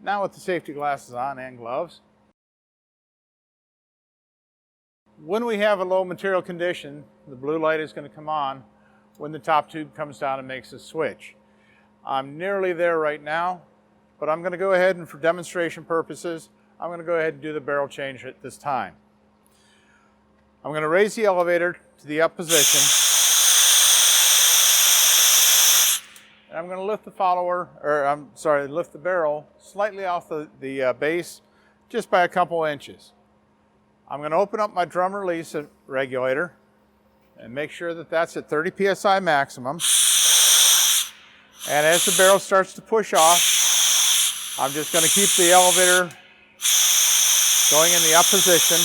Now with the safety glasses on and gloves. When we have a low material condition, the blue light is going to come on when the top tube comes down and makes a switch. I'm nearly there right now, but I'm going to go ahead and for demonstration purposes, I'm going to go ahead and do the barrel change at this time. I'm going to raise the elevator to the up position. And I'm going to lift the lift the barrel slightly off the base, just by a couple inches. I'm going to open up my drum release regulator and make sure that that's at 30 psi maximum. And as the barrel starts to push off, I'm just going to keep the elevator going in the up position.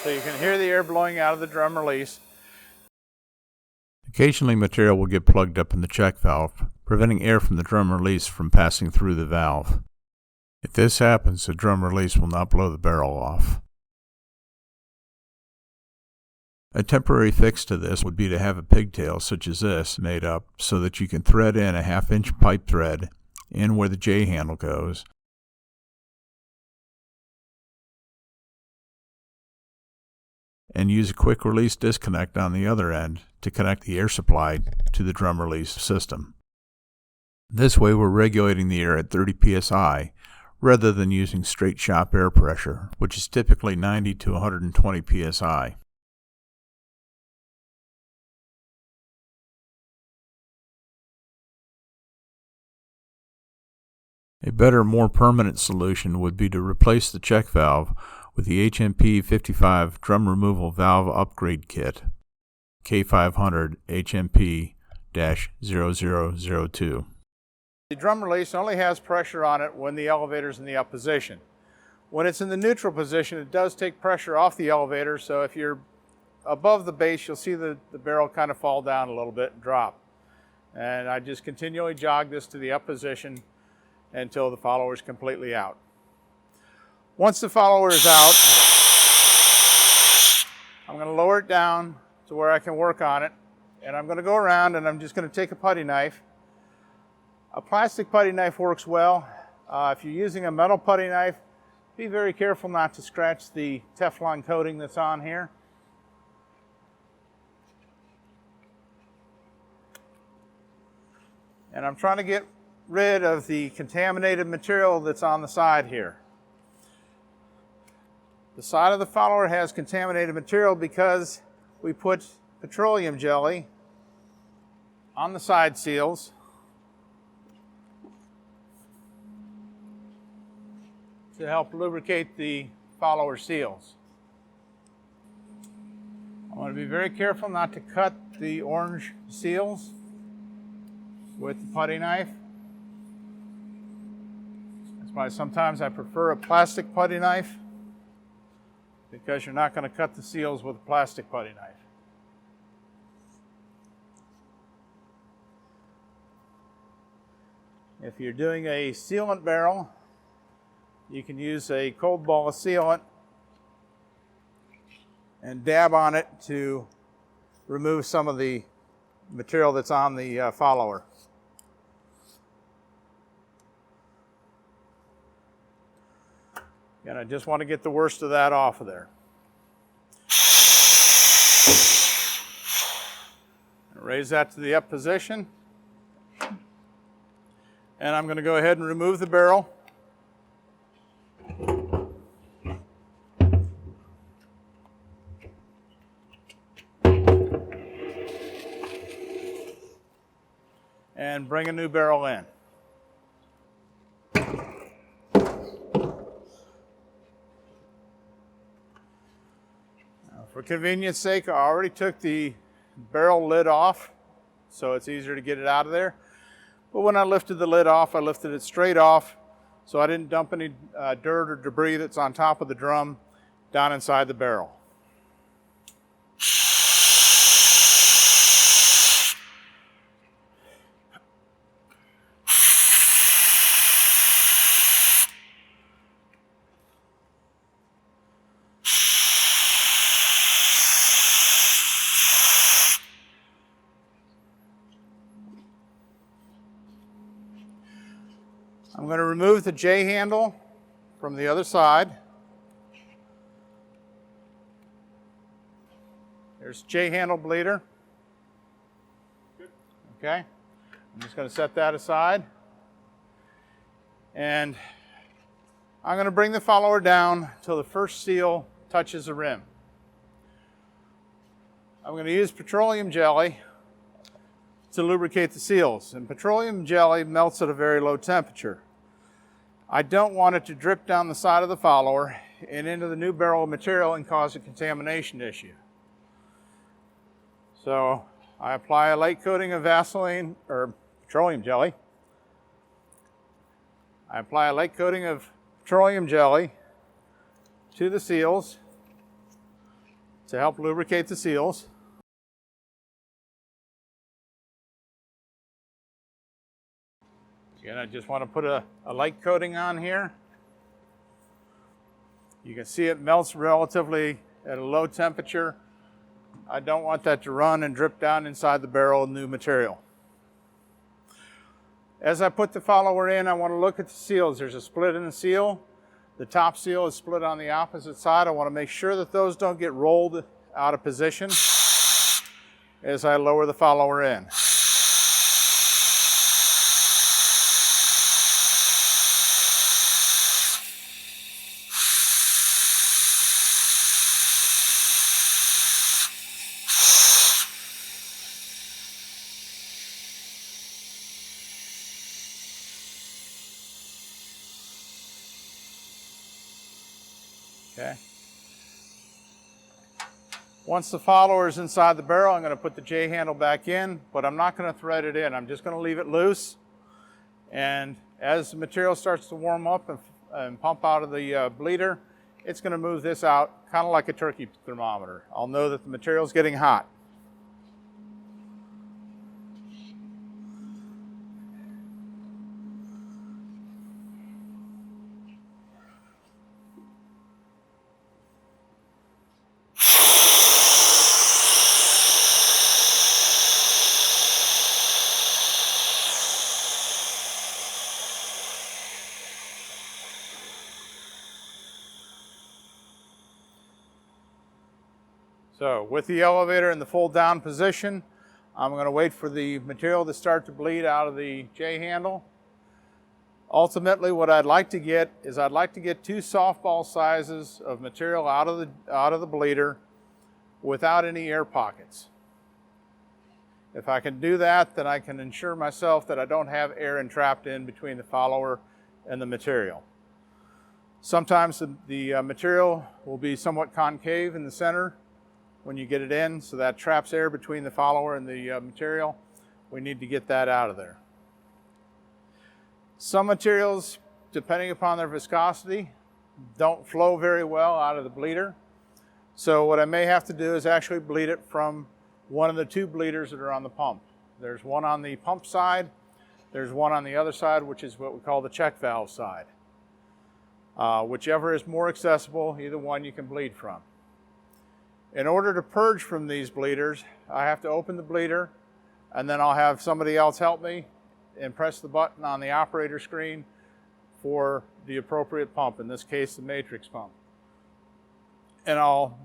So you can hear the air blowing out of the drum release. Occasionally material will get plugged up in the check valve, preventing air from the drum release from passing through the valve. If this happens, the drum release will not blow the barrel off. A temporary fix to this would be to have a pigtail such as this made up so that you can thread in a 1/2-inch pipe thread in where the J handle goes, and use a quick release disconnect on the other end to connect the air supply to the drum release system. This way we're regulating the air at 30 psi rather than using straight shop air pressure, which is typically 90 to 120 psi. A better, more permanent solution would be to replace the check valve with the HMP 55 Drum Removal Valve Upgrade Kit, K500 HMP-0002. The drum release only has pressure on it when the elevator's in the up position. When it's in the neutral position, it does take pressure off the elevator, so if you're above the base, you'll see the barrel kind of fall down a little bit and drop. And I just continually jog this to the up position until the follower is completely out. Once the follower is out, I'm going to lower it down to where I can work on it, and I'm going to go around and I'm just going to take a putty knife. A plastic putty knife works well. If you're using a metal putty knife, be very careful not to scratch the Teflon coating that's on here. And I'm trying to get rid of the contaminated material that's on the side here. The side of the follower has contaminated material because we put petroleum jelly on the side seals to help lubricate the follower seals. I want to be very careful not to cut the orange seals with the putty knife. That's why sometimes I prefer a plastic putty knife, because you're not going to cut the seals with a plastic putty knife. If you're doing a sealant barrel, you can use a cold ball of sealant and dab on it to remove some of the material that's on the follower. And I just want to get the worst of that off of there. Raise that to the up position. And I'm going to go ahead and remove the barrel. And bring a new barrel in. For convenience sake, I already took the barrel lid off so it's easier to get it out of there. But when I lifted the lid off, I lifted it straight off, so I didn't dump any dirt or debris that's on top of the drum down inside the barrel. I'm going to remove the J handle from the other side. There's J handle bleeder. Okay, I'm just going to set that aside. And I'm going to bring the follower down until the first seal touches the rim. I'm going to use petroleum jelly to lubricate the seals. And petroleum jelly melts at a very low temperature. I don't want it to drip down the side of the follower and into the new barrel of material and cause a contamination issue. So I apply a light coating of Vaseline or petroleum jelly. I apply a light coating of petroleum jelly to the seals to help lubricate the seals. Again, I just want to put a light coating on here. You can see it melts relatively at a low temperature. I don't want that to run and drip down inside the barrel of new material. As I put the follower in, I want to look at the seals. There's a split in the seal. The top seal is split on the opposite side. I want to make sure that those don't get rolled out of position as I lower the follower in. Okay. Once the follower is inside the barrel, I'm going to put the J handle back in, but I'm not going to thread it in. I'm just going to leave it loose. And as the material starts to warm up and pump out of the bleeder, it's going to move this out kind of like a turkey thermometer. I'll know that the material is getting hot. So with the elevator in the full down position, I'm going to wait for the material to start to bleed out of the J handle. Ultimately, what I'd like to get is I'd like to get 2 softball sizes of material out of the bleeder without any air pockets. If I can do that, then I can ensure myself that I don't have air entrapped in between the follower and the material. Sometimes the material will be somewhat concave in the center when you get it in, so that traps air between the follower and the material. We need to get that out of there. Some materials, depending upon their viscosity, don't flow very well out of the bleeder. So what I may have to do is actually bleed it from one of the 2 bleeders that are on the pump. There's one on the pump side, there's one on the other side, which is what we call the check valve side. Whichever is more accessible, either one you can bleed from. In order to purge from these bleeders, I have to open the bleeder, and then I'll have somebody else help me and press the button on the operator screen for the appropriate pump, in this case the matrix pump. And I'll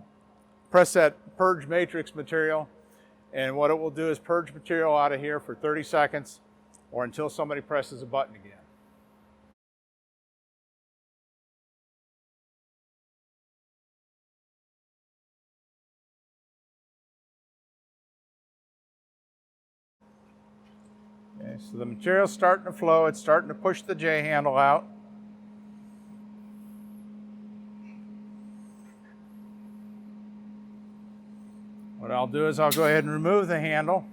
press that purge matrix material, and what it will do is purge material out of here for 30 seconds or until somebody presses a button again. Okay, so the material's starting to flow, it's starting to push the J handle out. What I'll do is I'll go ahead and remove the handle.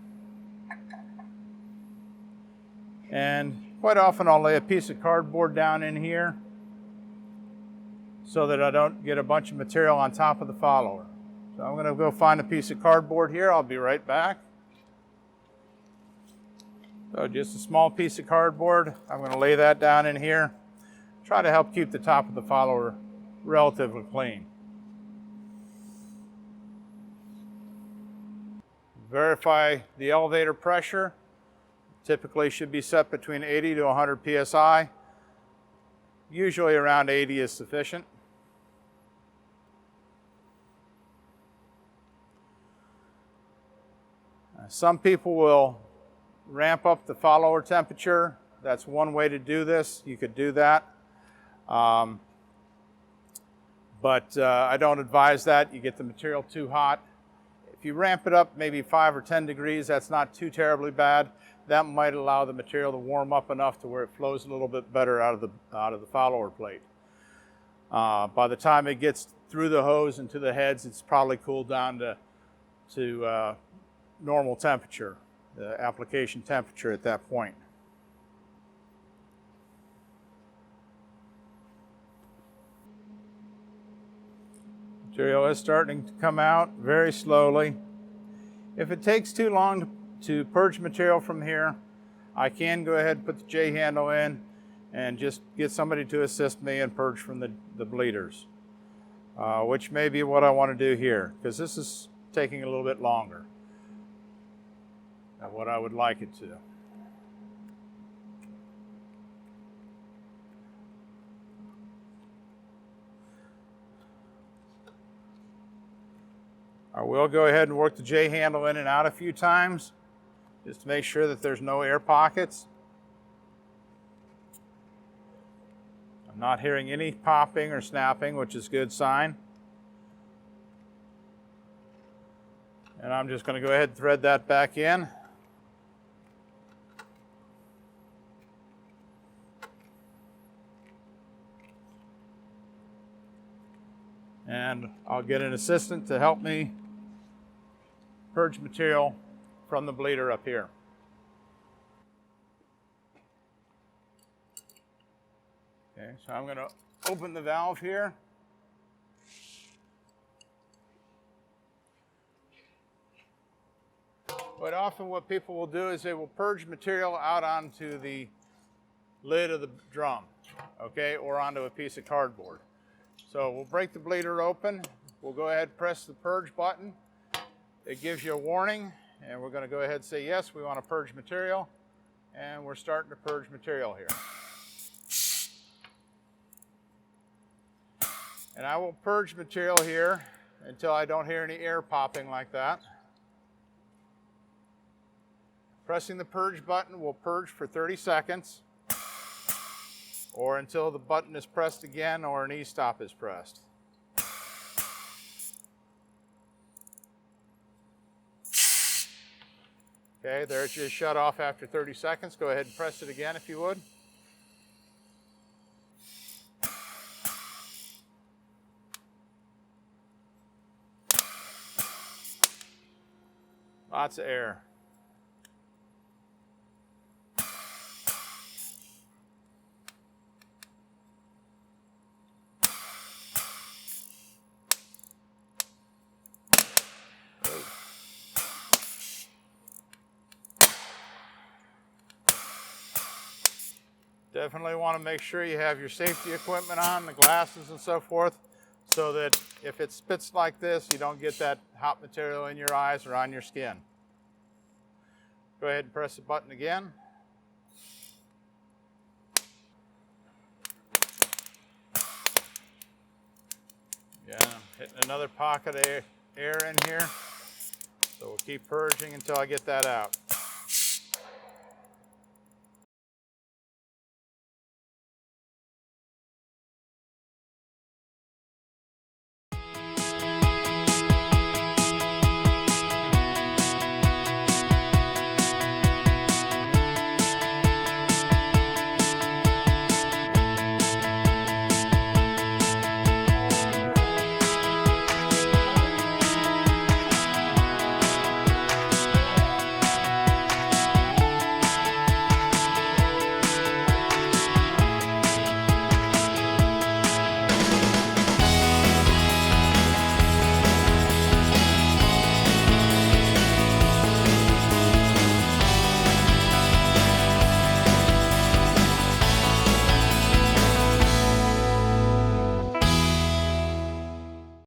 And quite often I'll lay a piece of cardboard down in here so that I don't get a bunch of material on top of the follower. So I'm going to go find a piece of cardboard here. I'll be right back. So just a small piece of cardboard. I'm going to lay that down in here. Try to help keep the top of the follower relatively clean. Verify the elevator pressure. Typically should be set between 80 to 100 psi. Usually around 80 is sufficient. Some people will ramp up the follower temperature. That's one way to do this. You could do that. But I don't advise that. You get the material too hot. If you ramp it up maybe 5 or 10 degrees, that's not too terribly bad. That might allow the material to warm up enough to where it flows a little bit better out of the follower plate. By the time it gets through the hose and to the heads, it's probably cooled down to normal temperature, the application temperature at that point. Material is starting to come out very slowly. If it takes too long to purge material from here, I can go ahead and put the J handle in and just get somebody to assist me and purge from the bleeders, which may be what I want to do here, because this is taking a little bit longer than what I would like it to. I will go ahead and work the J handle in and out a few times just to make sure that there's no air pockets. I'm not hearing any popping or snapping, which is a good sign. And I'm just going to go ahead and thread that back in. And I'll get an assistant to help me purge material from the bleeder up here. Okay, so I'm going to open the valve here. But often what people will do is they will purge material out onto the lid of the drum, okay, or onto a piece of cardboard. So we'll break the bleeder open. We'll go ahead and press the purge button. It gives you a warning, and we're going to go ahead and say, yes, we want to purge material. And we're starting to purge material here. And I will purge material here until I don't hear any air popping like that. Pressing the purge button will purge for 30 seconds, or until the button is pressed again or an e-stop is pressed. Okay, there it just shut off after 30 seconds. Go ahead and press it again if you would. Lots of air. Definitely want to make sure you have your safety equipment on, the glasses and so forth, so that if it spits like this, you don't get that hot material in your eyes or on your skin. Go ahead and press the button again. Yeah, I'm hitting another pocket of air in here. So we'll keep purging until I get that out.